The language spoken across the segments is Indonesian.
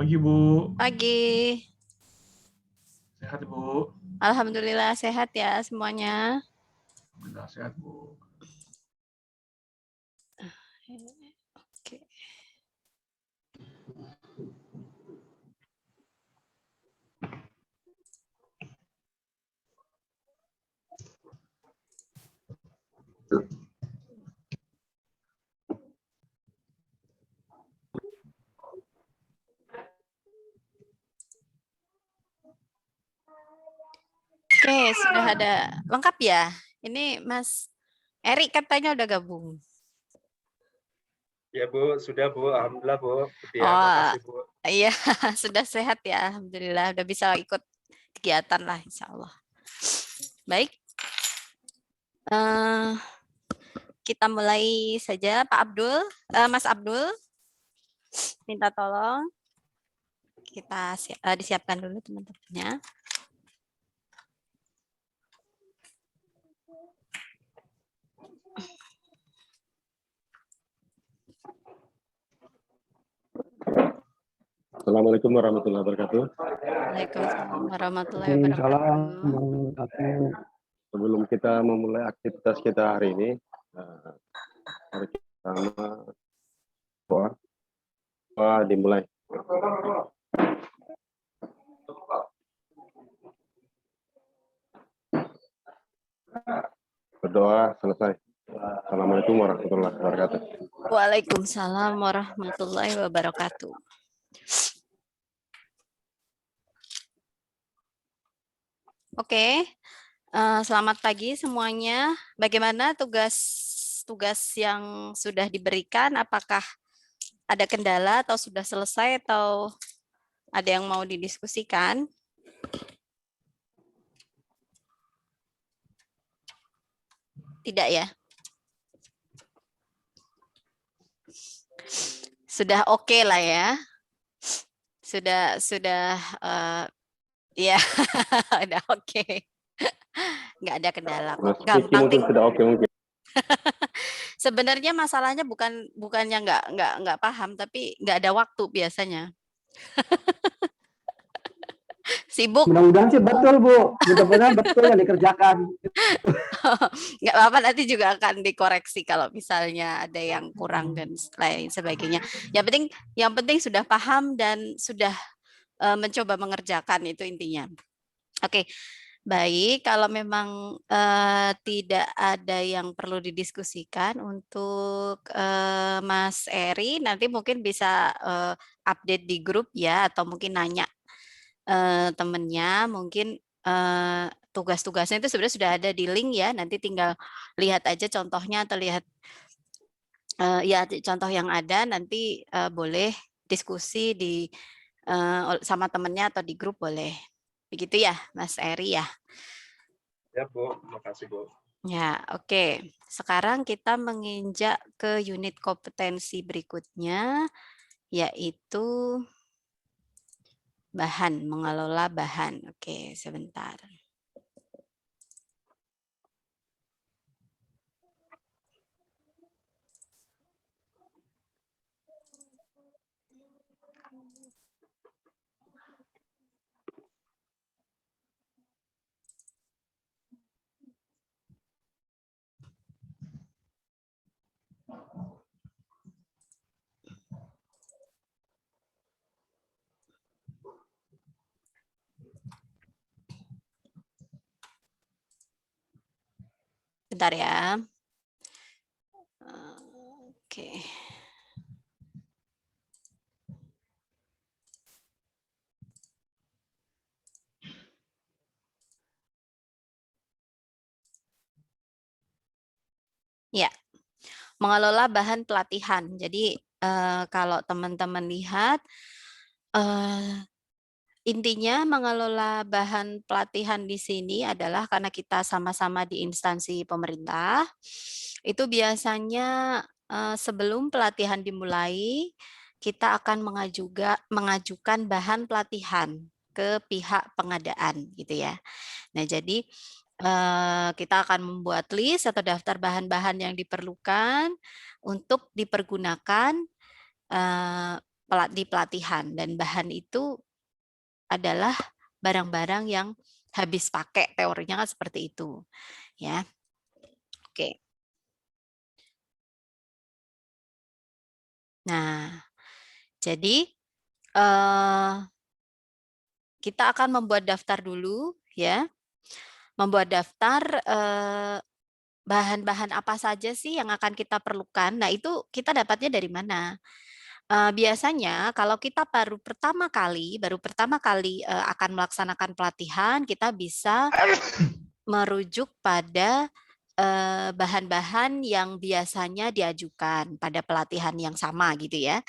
Pagi Bu, Pagi. sehat Bu? Alhamdulillah sehat ya semuanya. Alhamdulillah sehat Bu. Oke. Oke, sudah ada lengkap ya. Ini Mas Erik katanya udah gabung. Ya Bu, sudah Bu, Alhamdulillah Bu. Ya, Oh, makasih Bu. iya, sudah sehat ya. Alhamdulillah, udah bisa ikut kegiatan lah, insya Allah. Baik, kita mulai saja, Pak Abdul, Mas Abdul, minta tolong kita disiapkan dulu teman-temannya. Assalamualaikum warahmatullahi wabarakatuh. Waalaikumsalam warahmatullahi wabarakatuh. Sebelum kita memulai aktivitas kita hari ini, mari kita doa dimulai. Berdoa selesai. Assalamualaikum warahmatullahi wabarakatuh. Waalaikumsalam warahmatullahi wabarakatuh. Oke, selamat pagi semuanya. Bagaimana tugas yang sudah diberikan? Apakah ada kendala atau sudah selesai atau ada yang mau didiskusikan? Tidak ya? Sudah oke lah ya. Sudah ya, udah oke. Nggak ada kendala kok. Gampang mungkin sudah oke mungkin. Sebenarnya masalahnya bukannya nggak paham, tapi nggak ada waktu biasanya. Sibuk. Mudah-mudahan sih betul Bu, mudah-mudahan betul yang dikerjakan. Nggak apa-apa, nanti juga akan dikoreksi kalau misalnya ada yang kurang dan lain sebagainya. Yang penting sudah paham dan sudah mencoba mengerjakan, itu intinya. Oke. Baik, kalau memang tidak ada yang perlu didiskusikan untuk Mas Eri, nanti mungkin bisa update di grup ya, atau mungkin nanya temennya, mungkin tugas-tugasnya itu sebenarnya sudah ada di link ya, nanti tinggal lihat aja contohnya atau lihat ya contoh yang ada, nanti boleh diskusi di sama temennya atau di grup boleh. Begitu ya, Mas Eri ya. Ya Bu, makasih Bu. Ya, oke. Sekarang kita menginjak ke unit kompetensi berikutnya, yaitu bahan, mengelola bahan. Oke, sebentar. Bentar ya. Oke. Ya, mengelola bahan pelatihan. Jadi kalau teman-teman lihat, intinya mengelola bahan pelatihan di sini adalah karena kita sama-sama di instansi pemerintah, itu biasanya sebelum pelatihan dimulai, kita akan mengajukan bahan pelatihan ke pihak pengadaan gitu ya. Nah, jadi kita akan membuat list atau daftar bahan-bahan yang diperlukan untuk dipergunakan di pelatihan, dan bahan itu adalah barang-barang yang habis pakai, teorinya kan seperti itu ya. Oke. Nah, jadi kita akan membuat daftar dulu ya. Membuat daftar bahan-bahan apa saja sih yang akan kita perlukan. Nah, itu kita dapatnya dari mana? Biasanya kalau kita baru pertama kali akan melaksanakan pelatihan, kita bisa merujuk pada bahan-bahan yang biasanya diajukan pada pelatihan yang sama gitu ya.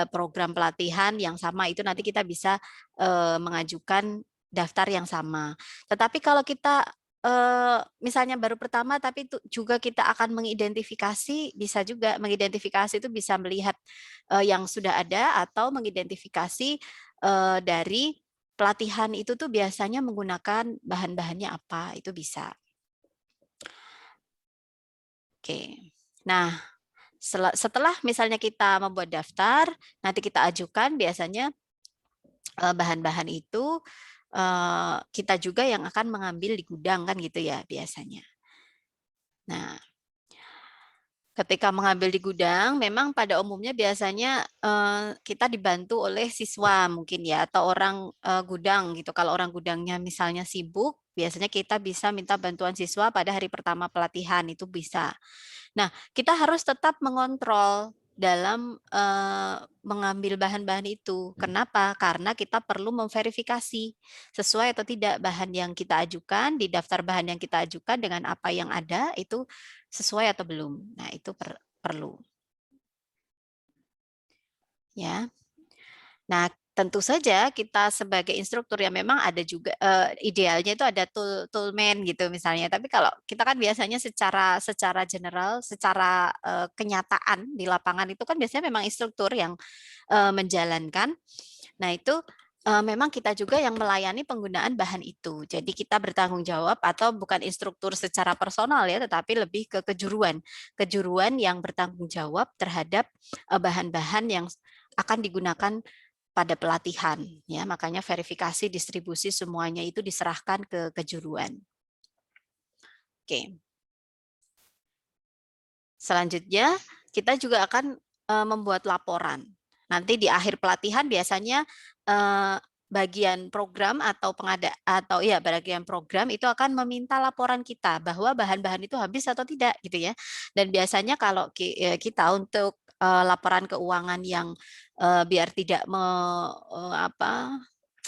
Program pelatihan yang sama itu nanti kita bisa mengajukan daftar yang sama. Tetapi kalau kita misalnya baru pertama tapi itu juga kita akan mengidentifikasi, bisa juga mengidentifikasi itu bisa melihat yang sudah ada atau mengidentifikasi dari pelatihan itu tuh biasanya menggunakan bahan-bahannya apa, itu bisa. Oke. Nah, setelah misalnya kita membuat daftar, nanti kita ajukan, biasanya bahan-bahan itu kita juga yang akan mengambil di gudang kan gitu ya biasanya. Nah, ketika mengambil di gudang, memang pada umumnya biasanya kita dibantu oleh siswa mungkin ya, atau orang gudang gitu. Kalau orang gudangnya misalnya sibuk, biasanya kita bisa minta bantuan siswa pada hari pertama pelatihan, itu bisa. Nah, kita harus tetap mengontrol dalam mengambil bahan-bahan itu. Kenapa? Karena kita perlu memverifikasi sesuai atau tidak bahan yang kita ajukan, di daftar bahan yang kita ajukan dengan apa yang ada, itu sesuai atau belum. Nah, itu perlu. Ya. Nah, tentu saja kita sebagai instruktur yang memang ada juga idealnya itu ada toolman gitu misalnya. Tapi kalau kita kan biasanya secara general, secara kenyataan di lapangan itu kan biasanya memang instruktur yang menjalankan. Nah, itu memang kita juga yang melayani penggunaan bahan itu. Jadi kita bertanggung jawab, atau bukan instruktur secara personal ya, tetapi lebih ke kejuruan. Kejuruan yang bertanggung jawab terhadap bahan-bahan yang akan digunakan pada pelatihan ya, makanya verifikasi distribusi semuanya itu diserahkan ke kejuruan. Oke. Selanjutnya kita juga akan membuat laporan. Nanti di akhir pelatihan biasanya bagian program atau bagian program itu akan meminta laporan kita bahwa bahan-bahan itu habis atau tidak gitu ya. Dan biasanya kalau kita untuk laporan keuangan yang biar tidak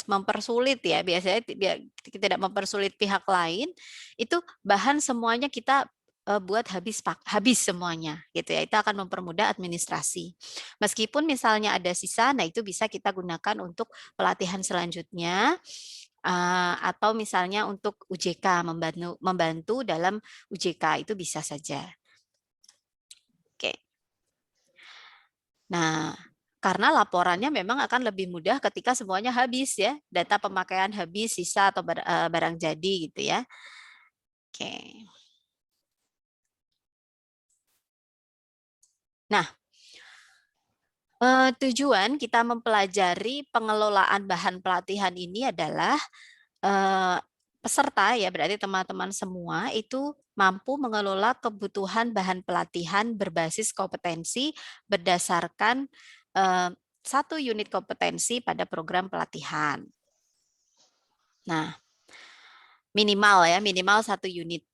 mempersulit ya, biasanya tidak mempersulit pihak lain, itu bahan semuanya kita buat habis semuanya gitu ya. Itu akan mempermudah administrasi. Meskipun misalnya ada sisa, nah itu bisa kita gunakan untuk pelatihan selanjutnya, atau misalnya untuk UJK, membantu dalam UJK, itu bisa saja. Oke. Nah, karena laporannya memang akan lebih mudah ketika semuanya habis ya, data pemakaian habis, sisa atau barang jadi gitu ya. Oke. Nah, tujuan kita mempelajari pengelolaan bahan pelatihan ini adalah peserta ya, berarti teman-teman semua itu mampu mengelola kebutuhan bahan pelatihan berbasis kompetensi berdasarkan 1 unit kompetensi pada program pelatihan. Nah, minimal 1 unit.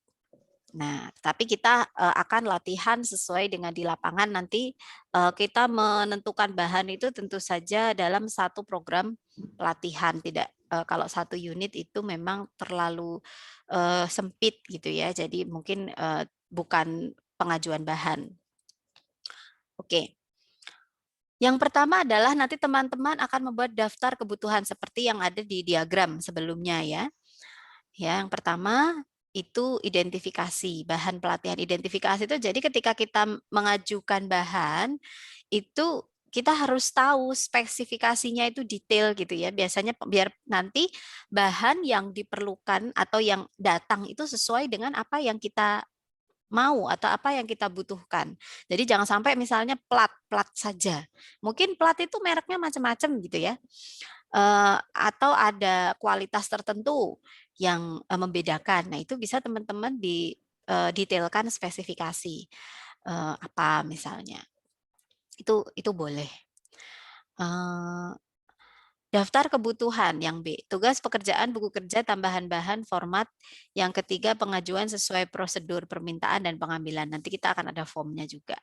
Nah, tapi kita akan latihan sesuai dengan di lapangan nanti. Kita menentukan bahan itu tentu saja dalam 1 program pelatihan, tidak kalau 1 unit itu memang terlalu sempit gitu ya. Jadi mungkin bukan pengajuan bahan. Oke. Yang pertama adalah nanti teman-teman akan membuat daftar kebutuhan seperti yang ada di diagram sebelumnya ya. Ya, yang pertama itu identifikasi bahan pelatihan. Identifikasi itu jadi ketika kita mengajukan bahan itu kita harus tahu spesifikasinya itu detail gitu ya. Biasanya biar nanti bahan yang diperlukan atau yang datang itu sesuai dengan apa yang kita mau atau apa yang kita butuhkan. Jadi jangan sampai misalnya plat saja. Mungkin plat itu mereknya macam-macam gitu ya. Atau ada kualitas tertentu yang membedakan. Nah, itu bisa teman-teman detailkan spesifikasi apa misalnya. Itu boleh. Daftar kebutuhan yang B. Tugas pekerjaan buku kerja tambahan bahan format. Yang ketiga pengajuan sesuai prosedur permintaan dan pengambilan. Nanti kita akan ada formnya juga.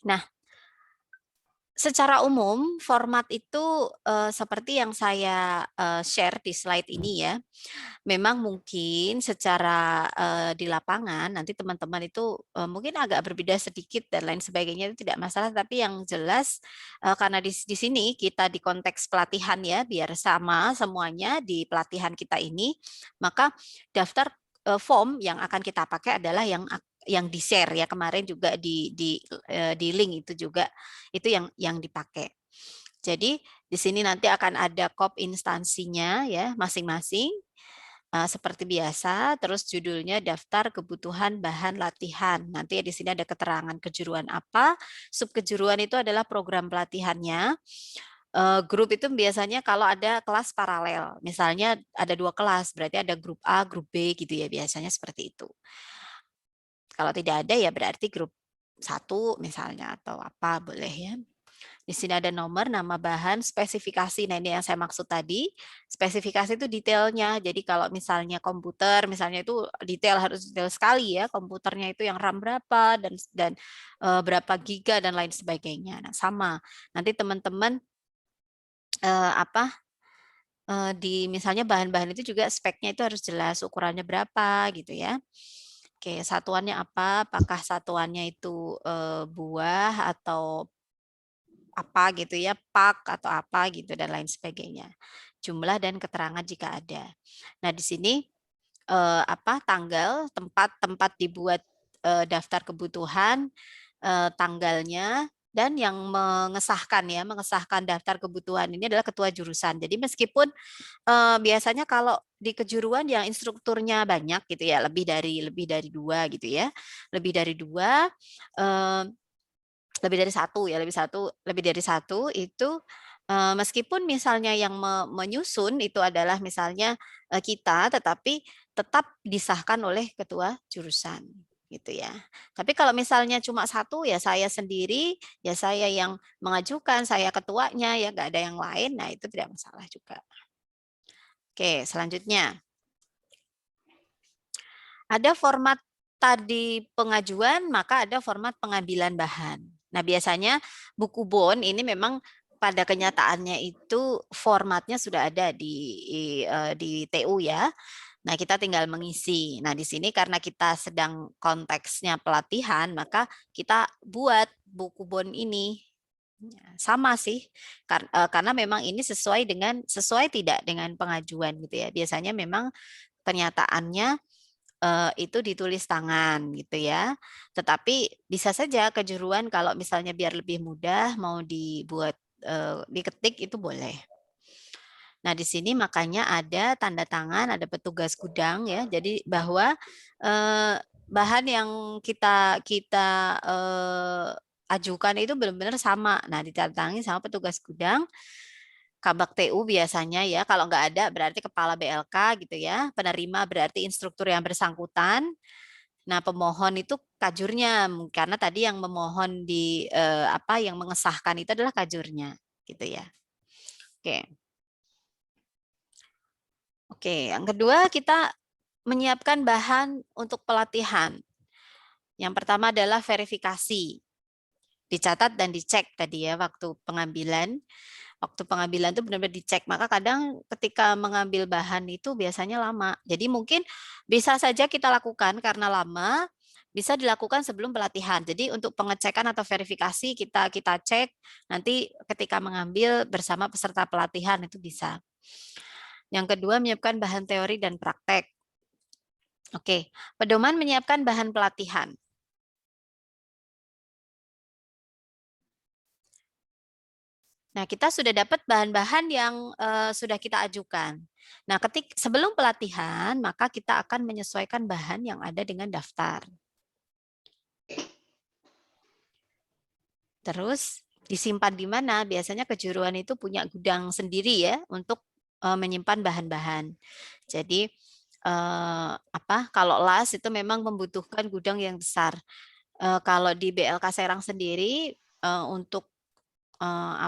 Nah, secara umum format itu seperti yang saya share di slide ini ya. Memang mungkin secara di lapangan nanti teman-teman itu mungkin agak berbeda sedikit dan lain sebagainya itu tidak masalah, tapi yang jelas karena di sini kita di konteks pelatihan ya, biar sama semuanya di pelatihan kita ini, maka daftar form yang akan kita pakai adalah yang di-share ya kemarin juga di link itu juga itu yang dipakai. Jadi di sini nanti akan ada kop instansinya ya masing-masing. Seperti biasa, terus judulnya daftar kebutuhan bahan latihan. Nanti di sini ada keterangan kejuruan apa. Sub kejuruan itu adalah program pelatihannya. Grup itu biasanya kalau ada kelas paralel, misalnya ada 2 kelas, berarti ada grup A, grup B gitu ya, biasanya seperti itu. Kalau tidak ada ya berarti grup 1 misalnya atau apa boleh ya. Di sini ada nomor, nama bahan, spesifikasi. Nah, ini yang saya maksud tadi. Spesifikasi itu detailnya. Jadi kalau misalnya komputer, misalnya itu harus detail sekali ya. Komputernya itu yang RAM berapa dan berapa giga dan lain sebagainya. Nah, sama. Nanti teman-teman di misalnya bahan-bahan itu juga speknya itu harus jelas, ukurannya berapa gitu ya. Oke, satuannya apa? Apakah satuannya itu buah atau apa gitu ya, pak atau apa gitu dan lain sebagainya. Jumlah dan keterangan jika ada. Nah, di sini tanggal, tempat dibuat daftar kebutuhan, tanggalnya dan yang mengesahkan daftar kebutuhan ini adalah ketua jurusan. Jadi meskipun biasanya kalau di kejuruan yang instrukturnya banyak gitu ya, lebih dari 2 gitu ya. Lebih dari 2 lebih dari satu itu meskipun misalnya yang menyusun itu adalah misalnya kita, tetapi tetap disahkan oleh ketua jurusan gitu ya. Tapi kalau misalnya cuma satu ya saya sendiri, ya saya yang mengajukan, saya ketuanya ya nggak ada yang lain, nah itu tidak masalah juga. Oke, selanjutnya ada format tadi pengajuan, maka ada format pengambilan bahan. Nah, biasanya buku BON ini memang pada kenyataannya itu formatnya sudah ada di TU ya. Nah, kita tinggal mengisi. Nah, di sini karena kita sedang konteksnya pelatihan, maka kita buat buku BON ini. Sama sih, karena memang ini sesuai tidak dengan pengajuan gitu ya. Biasanya memang kenyataannya itu ditulis tangan gitu ya. Tetapi bisa saja kejuruan kalau misalnya biar lebih mudah mau dibuat diketik itu boleh. Nah, di sini makanya ada tanda tangan, ada petugas gudang ya. Jadi bahwa bahan yang kita ajukan itu benar-benar sama. Nah, ditandatangani sama petugas gudang. Kabak TU biasanya ya, kalau nggak ada berarti kepala BLK gitu ya, penerima berarti instruktur yang bersangkutan. Nah, pemohon itu kajurnya, karena tadi yang memohon yang mengesahkan itu adalah kajurnya, gitu ya. Oke. Oke, yang kedua kita menyiapkan bahan untuk pelatihan. Yang pertama adalah verifikasi. Dicatat dan dicek tadi ya waktu pengambilan. Waktu pengambilan itu benar-benar dicek. Maka kadang ketika mengambil bahan itu biasanya lama. Jadi mungkin bisa saja kita lakukan karena lama, bisa dilakukan sebelum pelatihan. Jadi untuk pengecekan atau verifikasi kita cek, nanti ketika mengambil bersama peserta pelatihan itu bisa. Yang kedua, menyiapkan bahan teori dan praktek. Oke, pedoman menyiapkan bahan pelatihan. Nah, kita sudah dapat bahan-bahan yang sudah kita ajukan. Nah, sebelum pelatihan, maka kita akan menyesuaikan bahan yang ada dengan daftar. Terus disimpan di mana? Biasanya kejuruan itu punya gudang sendiri ya untuk menyimpan bahan-bahan. Jadi kalau LAS itu memang membutuhkan gudang yang besar. Kalau di BLK Serang sendiri untuk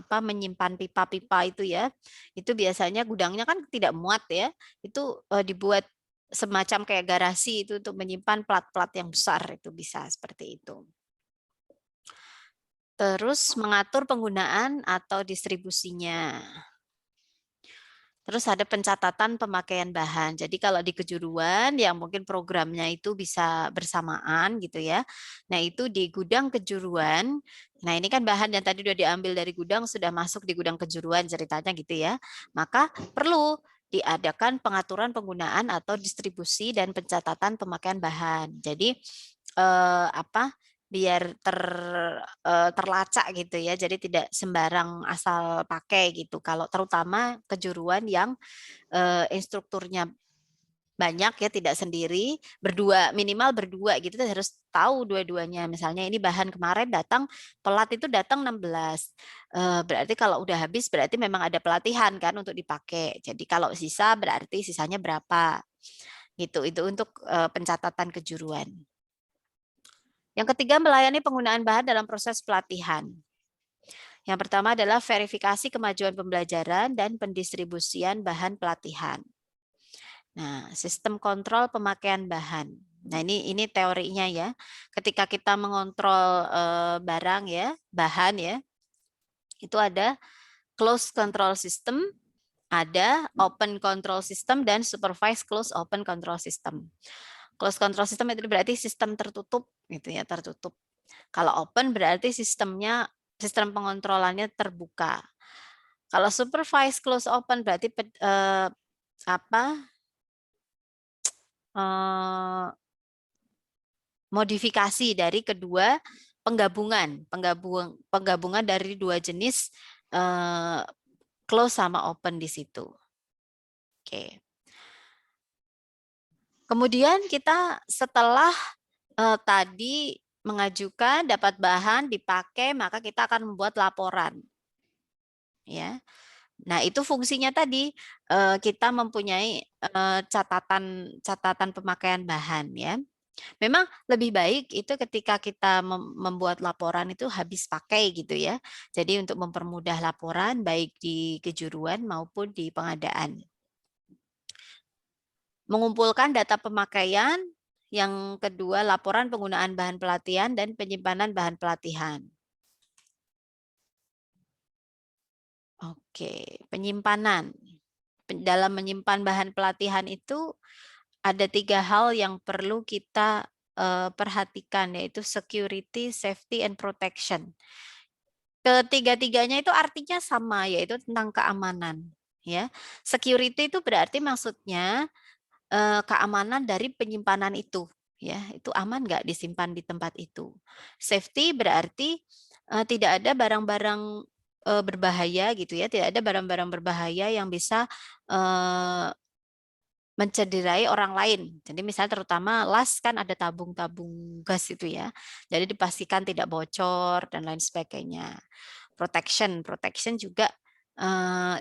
menyimpan pipa-pipa itu ya, itu biasanya gudangnya kan tidak muat ya, itu dibuat semacam kayak garasi itu untuk menyimpan plat-plat yang besar, itu bisa seperti itu. Terus mengatur penggunaan atau distribusinya. Terus ada pencatatan pemakaian bahan. Jadi kalau di kejuruan yang mungkin programnya itu bisa bersamaan gitu ya. Nah itu di gudang kejuruan. Nah ini kan bahan yang tadi sudah diambil dari gudang sudah masuk di gudang kejuruan ceritanya gitu ya. Maka perlu diadakan pengaturan penggunaan atau distribusi dan pencatatan pemakaian bahan. Jadi biar terlacak gitu ya, jadi tidak sembarang asal pakai gitu. Kalau terutama kejuruan yang instrukturnya banyak ya, tidak sendiri, minimal berdua gitu, kita harus tahu dua-duanya. Misalnya ini bahan kemarin datang, pelat itu datang 16. Berarti kalau udah habis berarti memang ada pelatihan kan untuk dipakai. Jadi kalau sisa berarti sisanya berapa. Gitu, itu untuk pencatatan kejuruan. Yang ketiga, melayani penggunaan bahan dalam proses pelatihan. Yang pertama adalah verifikasi kemajuan pembelajaran dan pendistribusian bahan pelatihan. Nah, sistem kontrol pemakaian bahan. Nah, ini teorinya ya. Ketika kita mengontrol barang ya, bahan ya, itu ada closed control system, ada open control system dan supervised closed open control system. Closed control system itu berarti sistem tertutup gitu ya, tertutup. Kalau open berarti sistem pengontrolannya terbuka. Kalau supervised closed open berarti modifikasi dari kedua penggabungan dari dua jenis close sama open di situ. Oke. Kemudian kita setelah tadi mengajukan, dapat bahan, dipakai, maka kita akan membuat laporan. Ya. Nah, itu fungsinya tadi kita mempunyai catatan pemakaian bahan ya. Memang lebih baik itu ketika kita membuat laporan itu habis pakai gitu ya. Jadi untuk mempermudah laporan baik di kejuruan maupun di pengadaan. Mengumpulkan data pemakaian, yang kedua laporan penggunaan bahan pelatihan dan penyimpanan bahan pelatihan. Oke, penyimpanan. Dalam menyimpan bahan pelatihan itu ada 3 hal yang perlu kita perhatikan, yaitu security, safety, and protection. Ketiga-tiganya itu artinya sama, yaitu tentang keamanan. Ya, security itu berarti maksudnya keamanan dari penyimpanan itu, ya itu aman nggak disimpan di tempat itu. Safety berarti tidak ada barang-barang berbahaya gitu ya, tidak ada barang-barang berbahaya yang bisa mencederai orang lain. Jadi misalnya terutama LAS kan ada tabung-tabung gas itu ya, jadi dipastikan tidak bocor dan lain sebagainya. Protection juga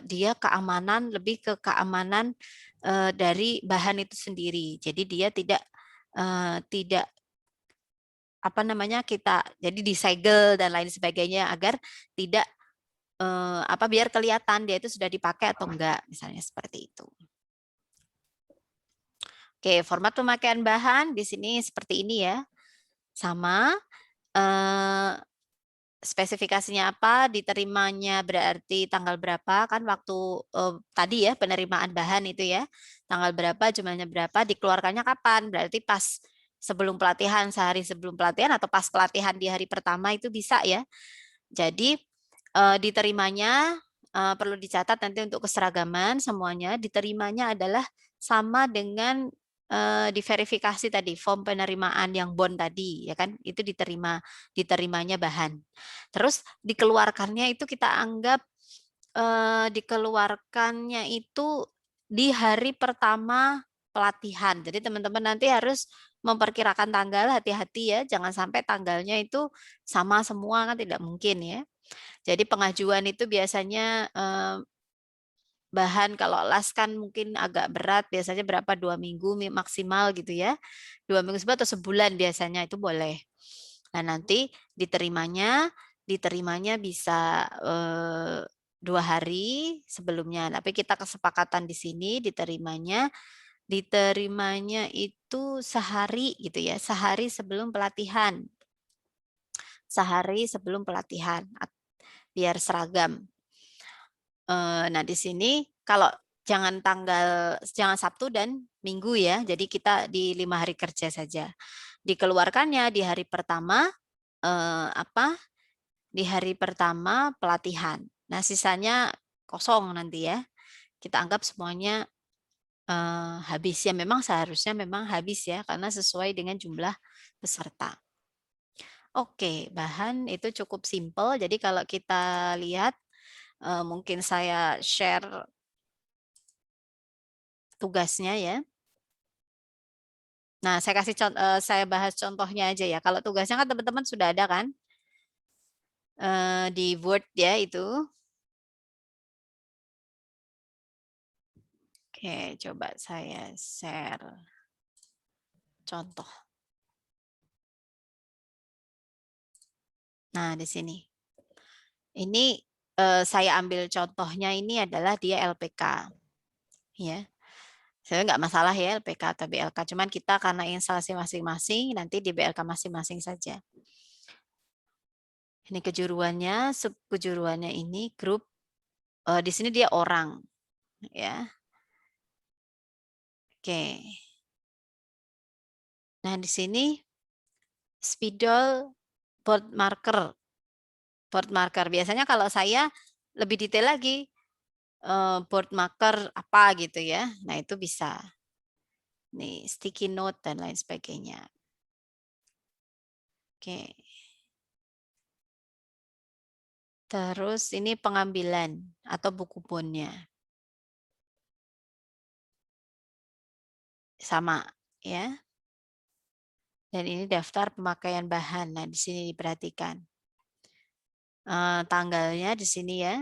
dia keamanan, lebih ke keamanan dari bahan itu sendiri. Jadi dia tidak kita jadi disegel dan lain sebagainya agar tidak biar kelihatan dia itu sudah dipakai atau enggak, misalnya seperti itu. Oke, format pemakaian bahan di sini seperti ini ya. Sama spesifikasinya apa, diterimanya berarti tanggal berapa, kan waktu tadi ya penerimaan bahan itu ya, tanggal berapa, jumlahnya berapa, dikeluarkannya kapan, berarti pas sebelum pelatihan, sehari sebelum pelatihan, atau pas pelatihan di hari pertama itu bisa ya. Jadi diterimanya perlu dicatat nanti untuk keseragaman semuanya, diterimanya adalah sama dengan diverifikasi tadi form penerimaan yang bond tadi ya kan, itu diterimanya bahan. Terus dikeluarkannya itu kita anggap dikeluarkannya itu di hari pertama pelatihan. Jadi teman-teman nanti harus memperkirakan tanggal, hati-hati ya, jangan sampai tanggalnya itu sama semua, kan tidak mungkin ya. Jadi pengajuan itu biasanya bahan kalau las kan mungkin agak berat, biasanya berapa 2 minggu maksimal gitu ya. 2 minggu atau sebulan biasanya itu boleh. Nah nanti diterimanya bisa 2 hari sebelumnya. Tapi kita kesepakatan di sini diterimanya itu sehari gitu ya, sehari sebelum pelatihan. Sehari sebelum pelatihan biar seragam. Nah di sini kalau jangan Sabtu dan Minggu ya. Jadi kita di 5 hari kerja saja. Dikeluarkannya di hari pertama di hari pertama pelatihan. Nah sisanya kosong nanti ya. Kita anggap semuanya habis ya. Memang seharusnya memang habis ya karena sesuai dengan jumlah peserta. Oke, bahan itu cukup simpel. Jadi kalau kita lihat mungkin saya share tugasnya ya. Nah, saya bahas contohnya aja ya. Kalau tugasnya kan teman-teman sudah ada kan di Word ya itu. Oke, coba saya share contoh. Nah, di sini. Ini saya ambil contohnya ini adalah dia LPK. Ya. Saya nggak masalah ya LPK atau BLK, cuman kita karena instalasi masing-masing, nanti di BLK masing-masing saja. Ini kejuruannya, subkejuruannya ini grup, di sini dia orang. Ya. Oke. Nah, di sini spidol board marker. Board marker. Biasanya kalau saya lebih detail lagi, board marker apa gitu ya. Nah, itu bisa. Nih, sticky note dan lain sebagainya. Oke. Terus ini pengambilan atau buku bonnya. Sama ya. Dan ini daftar pemakaian bahan. Nah, di sini diperhatikan. Tanggalnya di sini ya.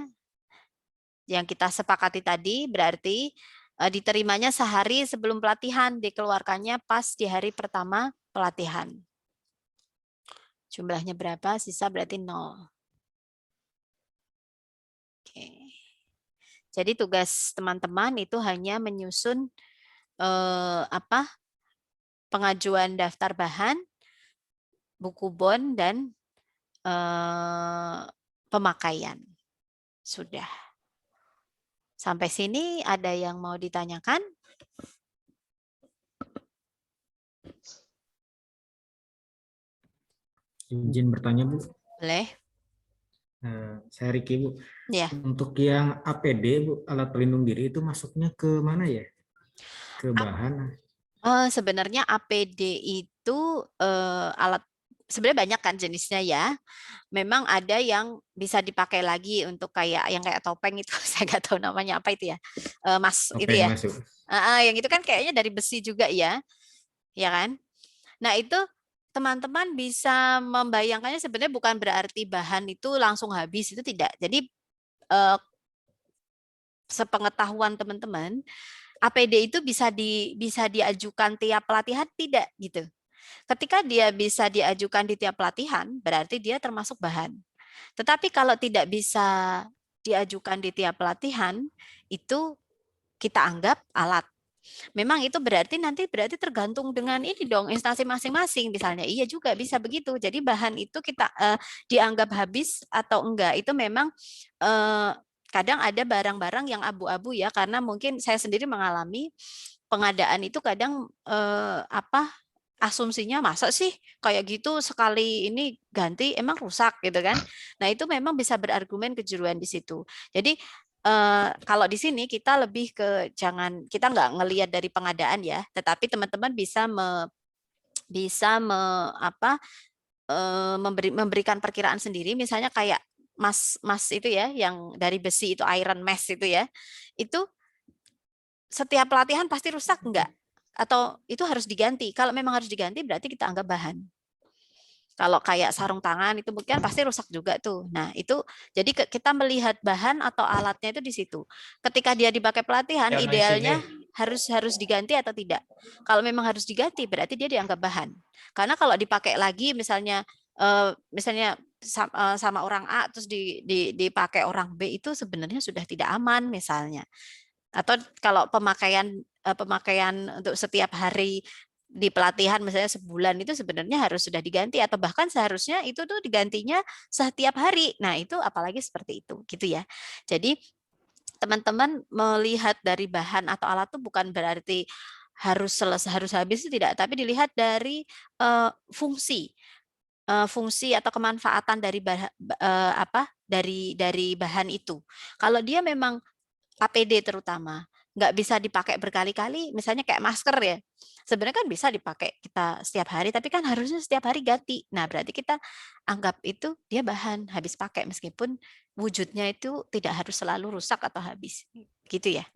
Yang kita sepakati tadi berarti diterimanya sehari sebelum pelatihan, dikeluarkannya pas di hari pertama pelatihan. Jumlahnya berapa? Sisa berarti 0. Oke. Jadi tugas teman-teman itu hanya menyusun pengajuan daftar bahan, buku bon, dan pemakaian. Sudah. Sampai sini ada yang mau ditanyakan? Izin bertanya, Bu. Boleh. Saya Riki, Bu. Ya. Untuk yang APD, Bu, alat pelindung diri itu masuknya ke mana ya? Ke bahan? Sebenarnya APD itu alat, sebenarnya banyak kan jenisnya ya. Memang ada yang bisa dipakai lagi untuk kayak yang kayak topeng itu, saya nggak tahu namanya apa itu ya, mas Topeng itu ya. masuk. Yang itu kan kayaknya dari besi juga ya kan. Nah itu teman-teman bisa membayangkannya sebenarnya bukan berarti bahan itu langsung habis, itu tidak. Jadi sepengetahuan teman-teman, APD itu bisa diajukan tiap pelatihan tidak gitu. Ketika dia bisa diajukan di tiap pelatihan, berarti dia termasuk bahan. Tetapi kalau tidak bisa diajukan di tiap pelatihan, itu kita anggap alat. Memang itu berarti tergantung dengan ini dong, instansi masing-masing. Misalnya iya juga bisa begitu. Jadi bahan itu kita dianggap habis atau enggak, itu memang kadang ada barang-barang yang abu-abu ya, karena mungkin saya sendiri mengalami pengadaan itu kadang asumsinya masa sih kayak gitu sekali ini ganti emang rusak gitu kan. Nah itu memang bisa berargumen kejuruan di situ. Jadi kalau di sini kita lebih ke kita nggak ngelihat dari pengadaan ya, tetapi teman-teman bisa memberikan perkiraan sendiri. Misalnya kayak mas itu ya yang dari besi itu iron mesh itu ya, itu setiap pelatihan pasti rusak enggak? Atau itu harus diganti? Kalau memang harus diganti berarti kita anggap bahan. Kalau kayak sarung tangan itu mungkin pasti rusak juga tuh. Nah, itu jadi kita melihat bahan atau alatnya itu di situ. Ketika dia dipakai pelatihan, idealnya harus diganti atau tidak. Kalau memang harus diganti, berarti dia dianggap bahan. Karena kalau dipakai lagi misalnya sama orang A terus dipakai orang B itu sebenarnya sudah tidak aman misalnya. Atau kalau pemakaian untuk setiap hari di pelatihan misalnya sebulan itu sebenarnya harus sudah diganti atau bahkan seharusnya itu tuh digantinya setiap hari. Nah, itu apalagi seperti itu gitu ya. Jadi teman-teman melihat dari bahan atau alat itu bukan berarti harus selesai harus habis itu tidak, tapi dilihat dari fungsi atau kemanfaatan dari dari bahan itu. Kalau dia memang APD terutama nggak bisa dipakai berkali-kali, misalnya kayak masker ya. Sebenarnya kan bisa dipakai kita setiap hari, tapi kan harusnya setiap hari ganti. Nah, berarti kita anggap itu dia bahan habis pakai meskipun wujudnya itu tidak harus selalu rusak atau habis. Gitu ya.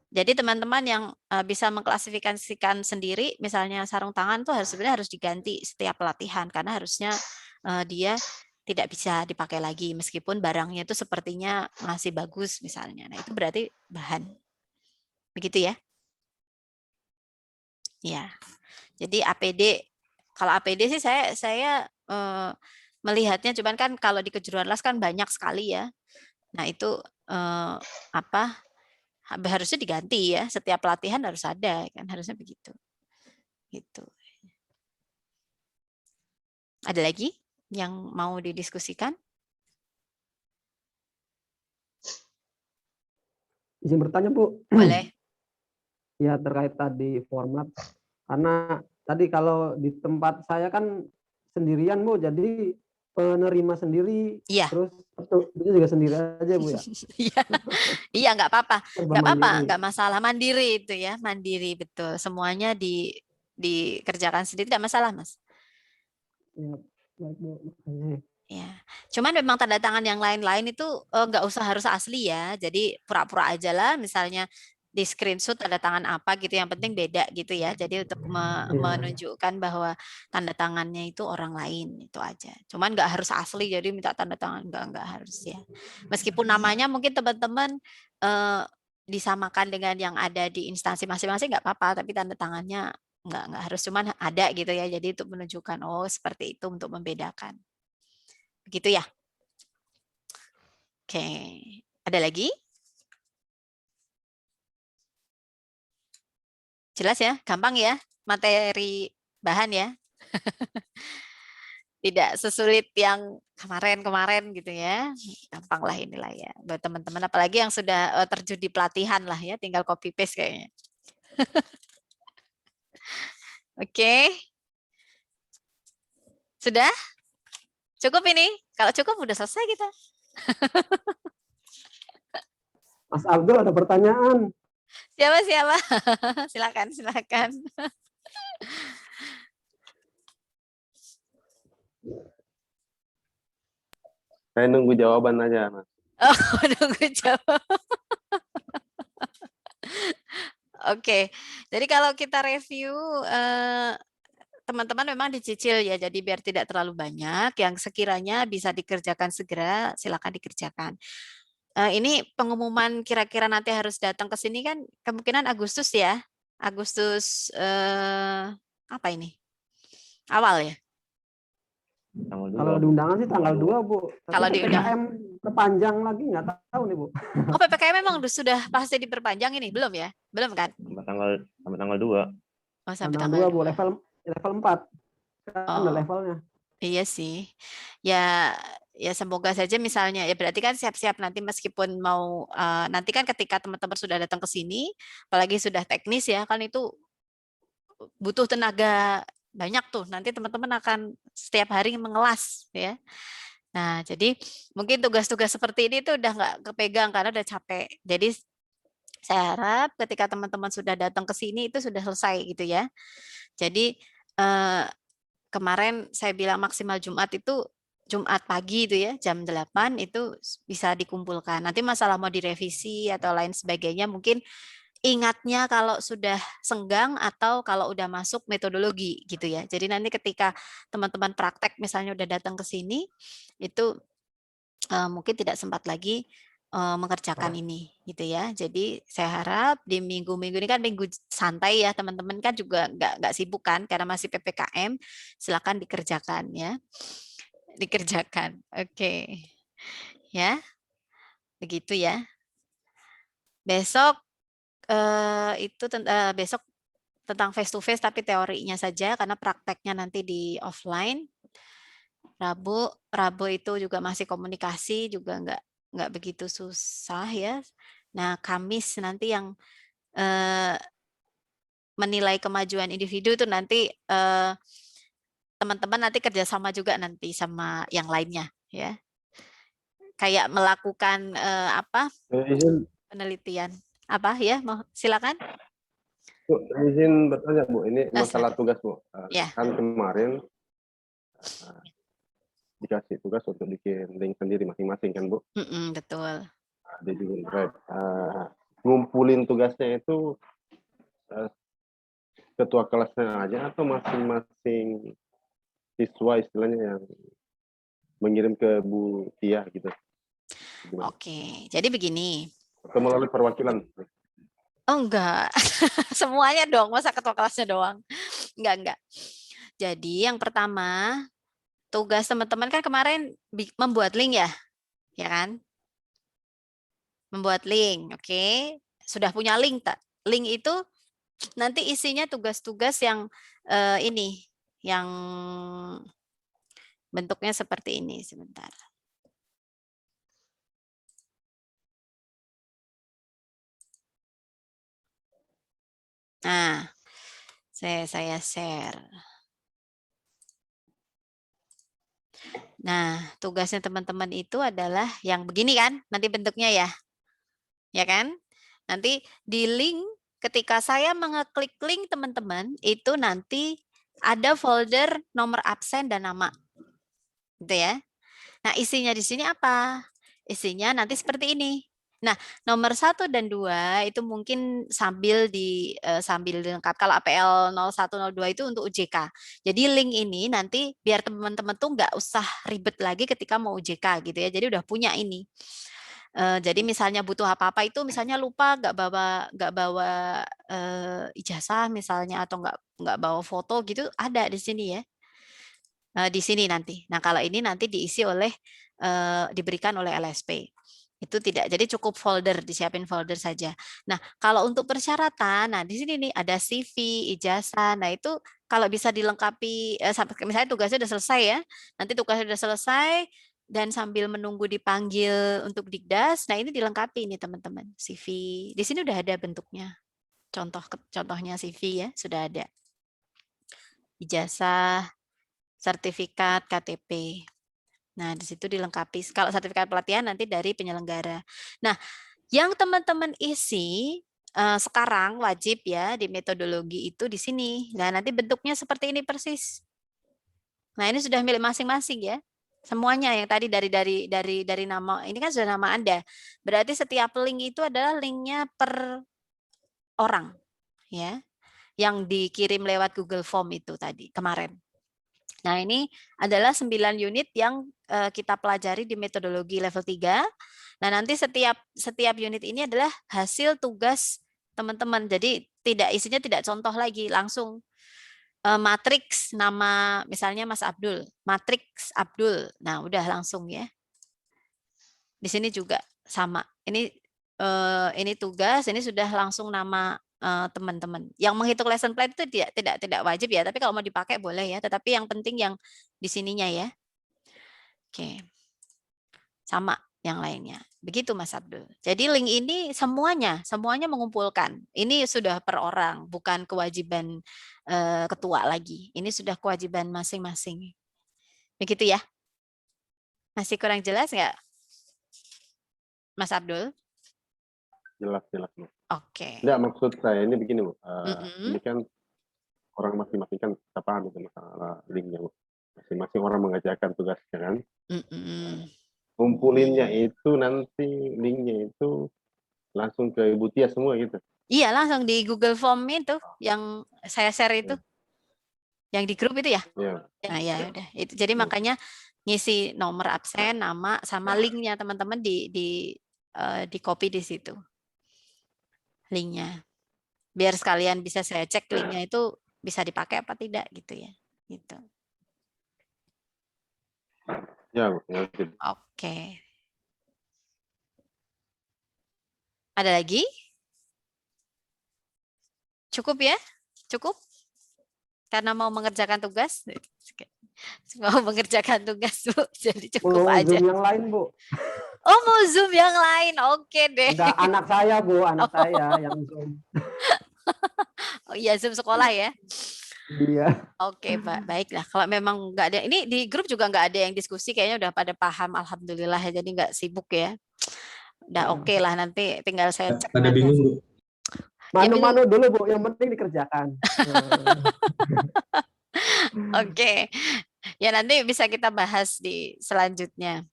Jadi teman-teman yang bisa mengklasifikasikan sendiri, misalnya sarung tangan tuh sebenarnya harus diganti setiap pelatihan karena harusnya dia tidak bisa dipakai lagi meskipun barangnya itu sepertinya masih bagus misalnya. Nah, itu berarti bahan. Begitu ya? Ya. Jadi APD, kalau APD sih saya melihatnya cuman kan kalau di kejuruan las kan banyak sekali ya. Nah, itu harusnya diganti ya. Setiap pelatihan harus ada kan, harusnya begitu. Gitu. Ada lagi yang mau didiskusikan? Izin bertanya, Bu. Boleh. Ya, terkait tadi format. Karena tadi kalau di tempat saya kan sendirian, Bu. Jadi penerima sendiri, Iya. terus itu juga sendiri aja, Bu ya. Iya, nggak apa-apa, Mandiri. nggak masalah, mandiri itu ya, mandiri betul. Semuanya dikerjakan sendiri tidak masalah, Mas. Ya, baik, Bu. Ya, cuman memang tanda tangan yang lain-lain itu nggak usah harus asli ya. Jadi pura-pura aja lah, misalnya di screenshot tanda tangan apa gitu, yang penting beda gitu ya. Jadi untuk menunjukkan bahwa tanda tangannya itu orang lain itu aja. Cuman nggak harus asli, jadi minta tanda tangan nggak harus ya. Meskipun namanya mungkin teman-teman disamakan dengan yang ada di instansi masing-masing nggak apa-apa, tapi tanda tangannya nggak harus, cuman ada gitu ya. Jadi untuk menunjukkan oh seperti itu untuk membedakan. Begitu ya. Oke, ada lagi? Jelas ya, gampang ya materi bahan ya. Tidak sesulit yang kemarin-kemarin gitu ya. Gampang lah inilah ya buat teman-teman, apalagi yang sudah terjun di pelatihan lah ya, tinggal copy paste kayaknya. Oke. Sudah? Cukup ini? Kalau cukup udah selesai kita. Mas Abdul ada pertanyaan. Siapa? Silakan. Saya nunggu jawaban aja, Mas. Oh, nunggu jawab. Oke, jadi kalau kita review teman-teman memang dicicil ya, jadi biar tidak terlalu banyak, yang sekiranya bisa dikerjakan segera, silakan dikerjakan. Ini pengumuman kira-kira nanti harus datang ke sini kan kemungkinan Agustus ya, Agustus apa ini? Awal ya? Kalau di undangan sih tanggal 2, Bu. Kalau di PPKM perpanjang lagi nggak tahu nih, Bu. Oh, PPKM memang sudah pasti diperpanjang ini, belum ya? Belum kan? Sampai tanggal 2. Oh, sampai tanggal 2, Bu, tanggal 2. level 4. Kan ada levelnya. Iya sih. Ya semoga saja misalnya ya, berarti kan siap-siap nanti meskipun mau nanti kan ketika teman-teman sudah datang ke sini, apalagi sudah teknis ya, kan itu butuh tenaga banyak tuh. Nanti teman-teman akan setiap hari mengelas ya. Nah, jadi mungkin tugas-tugas seperti ini tuh udah nggak kepegang karena udah capek. Jadi saya harap ketika teman-teman sudah datang ke sini itu sudah selesai gitu ya. Jadi kemarin saya bilang maksimal Jumat itu Jumat pagi itu ya, jam 8 itu bisa dikumpulkan. Nanti masalah mau direvisi atau lain sebagainya mungkin ingatnya kalau sudah senggang atau kalau udah masuk metodologi gitu ya. Jadi nanti ketika teman-teman praktek misalnya udah datang ke sini, itu mungkin tidak sempat lagi mengerjakan ini gitu ya. Jadi saya harap di minggu-minggu ini kan minggu santai ya, teman-teman kan juga nggak sibuk kan karena masih PPKM, silakan dikerjakan ya. Dikerjakan. Oke. Ya. Begitu ya. Besok besok tentang face to face tapi teorinya saja karena prakteknya nanti di offline. Rabu itu juga masih komunikasi juga nggak begitu susah ya. Nah, Kamis nanti yang menilai kemajuan individu itu nanti teman-teman nanti kerjasama juga nanti sama yang lainnya ya. Kayak melakukan Izin, penelitian apa ya? Mau silakan. Bu, izin bertanya Bu, ini masalah Silakan. tugas Bu. Ya. Kan kemarin dikasih tugas untuk bikin link sendiri masing-masing kan Bu? Betul. Di Google Drive. Ngumpulin tugasnya itu ketua kelasnya aja atau masing-masing siswa istilahnya yang mengirim ke Bu Tia gitu? Gimana? Oke, jadi begini. Atau melalui perwakilan? Oh enggak, semuanya dong, masa ketua kelasnya doang? Enggak. Jadi yang pertama, tugas teman-teman kan kemarin membuat link ya kan? Membuat link, oke. Sudah punya link tak? Link itu nanti isinya tugas-tugas yang ini, yang bentuknya seperti ini, sebentar. Nah, saya share. Nah, tugasnya teman-teman itu adalah yang begini kan, nanti bentuknya ya. Ya kan? Nanti di link, ketika saya mengeklik link teman-teman, itu nanti ada folder nomor absen dan nama. Gitu ya. Nah, isinya di sini apa? Isinya nanti seperti ini. Nah, nomor 1 dan 2 itu mungkin sambil dilengkap. Kalau APL 0102 itu untuk UJK. Jadi link ini nanti biar teman-teman tuh nggak usah ribet lagi ketika mau UJK gitu ya. Jadi udah punya ini. Jadi misalnya butuh apa-apa itu misalnya lupa nggak bawa ijazah misalnya atau nggak bawa foto gitu ada di sini ya. Di sini nanti. Nah, kalau ini nanti diisi oleh diberikan oleh LSP. Itu tidak, jadi cukup folder, disiapin folder saja. Nah, kalau untuk persyaratan, nah di sini nih ada CV, ijazah. Nah, itu kalau bisa dilengkapi sampai misalnya tugasnya sudah selesai ya. Nanti tugasnya sudah selesai dan sambil menunggu dipanggil untuk Dikdas, nah ini dilengkapi ini teman-teman, CV. Di sini udah ada bentuknya. Contohnya CV ya, sudah ada. Ijazah, sertifikat, KTP. Nah, di situ dilengkapi. Kalau sertifikat pelatihan nanti dari penyelenggara. Nah, yang teman-teman isi sekarang wajib ya di metodologi itu di sini. Nah, nanti bentuknya seperti ini persis. Nah, ini sudah milik masing-masing ya. Semuanya yang tadi dari nama ini kan sudah nama Anda. Berarti setiap link itu adalah linknya per orang ya. Yang dikirim lewat Google Form itu tadi kemarin. Nah, ini adalah 9 unit yang kita pelajari di metodologi level 3. Nah, nanti setiap unit ini adalah hasil tugas teman-teman. Jadi isinya tidak contoh lagi, langsung matriks nama misalnya Mas Abdul, matriks Abdul. Nah, udah langsung ya. Di sini juga sama. Ini tugas, ini sudah langsung nama teman-teman. Yang menghitung lesson plan itu tidak wajib ya, tapi kalau mau dipakai boleh ya. Tetapi yang penting yang di sininya ya. Oke. Sama yang lainnya. Begitu Mas Abdul. Jadi link ini semuanya mengumpulkan. Ini sudah per orang, bukan kewajiban ketua lagi. Ini sudah kewajiban masing-masing. Begitu ya. Masih kurang jelas nggak, Mas Abdul? Jelas. Oke. Enggak, maksud saya ini begini Bu. Ini kan orang masing-masing kan kita paham itu masalah linknya Bu. masing-masing orang mengerjakan tugasnya kan. Mm-mm. Kumpulinnya itu nanti linknya itu langsung ke Ibu Tia semua gitu. Iya, langsung di Google Form itu yang saya share itu. Yang di grup itu ya? Ya. Ya, ya udah. Itu jadi makanya ngisi nomor absen, nama sama linknya teman-teman di copy di situ. Linknya. Biar sekalian bisa saya cek linknya itu bisa dipakai apa tidak gitu ya. Gitu. Ya, Bu. Ngerti. Oke. Ada lagi? Cukup ya? Cukup? Karena mau mengerjakan tugas? Mau mengerjakan tugas, Bu. Jadi cukup Mau aja. Zoom yang lain, Bu. Oh, mau Zoom yang lain. Oke deh. Enggak, anak saya, Bu, anak saya yang Zoom. Oh iya, Zoom sekolah ya. Iya. Oke, Pak. Baiklah. Kalau memang nggak ada, ini di grup juga nggak ada yang diskusi, kayaknya udah pada paham, alhamdulillah ya. Jadi nggak sibuk ya. Udah oke lah, nanti tinggal saya cek Pada nanti. bingung, Bu. Manu-manu dulu, Bu, yang penting dikerjakan. Oke. Ya nanti bisa kita bahas di selanjutnya.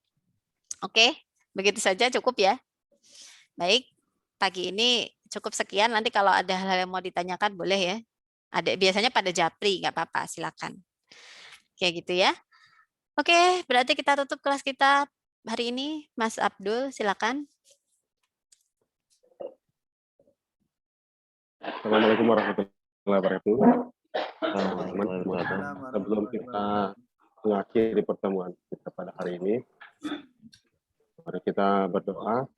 Oke, begitu saja cukup ya. Baik, pagi ini cukup sekian. Nanti kalau ada hal yang mau ditanyakan boleh ya. Ada biasanya pada japri, nggak apa-apa, silakan. Kayak gitu ya. Oke, berarti kita tutup kelas kita hari ini. Mas Abdul, silakan. Assalamualaikum warahmatullahi wabarakatuh. Teman-teman, sebelum kita mengakhiri pertemuan kita pada hari ini, mari kita berdoa.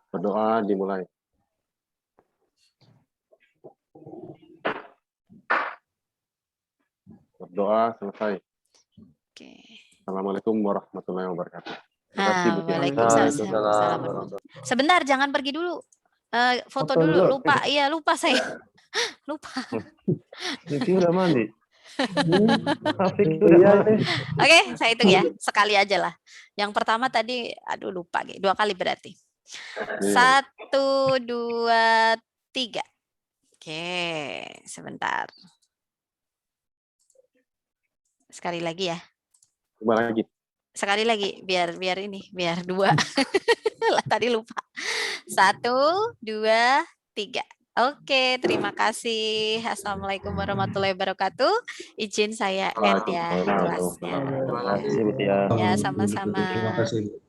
Berdoa dimulai. Berdoa selesai. Oke. Assalamualaikum warahmatullahi wabarakatuh. Terima kasih, Bu Tia. Waalaikumsalam. Sebentar, jangan pergi dulu. Foto Foto dulu. dulu. Lupa, iya lupa saya. Lupa. Vicky udah mandi. Vicky Iya, udah ini. mandi. Oke, saya hitung ya. Sekali aja lah. Yang pertama tadi, aduh lupa. 2 kali berarti. 1, 2, 3. Oke, sebentar. Sekali lagi ya. Coba lagi. Sekali lagi, biar ini, biar 2. Lah tadi lupa. 1, 2, 3. Oke, terima kasih. Assalamualaikum warahmatullahi wabarakatuh. Izin saya end ya kelasnya. Terima kasih, Bu Tia. Ya, sama-sama. Terima kasih, Bu.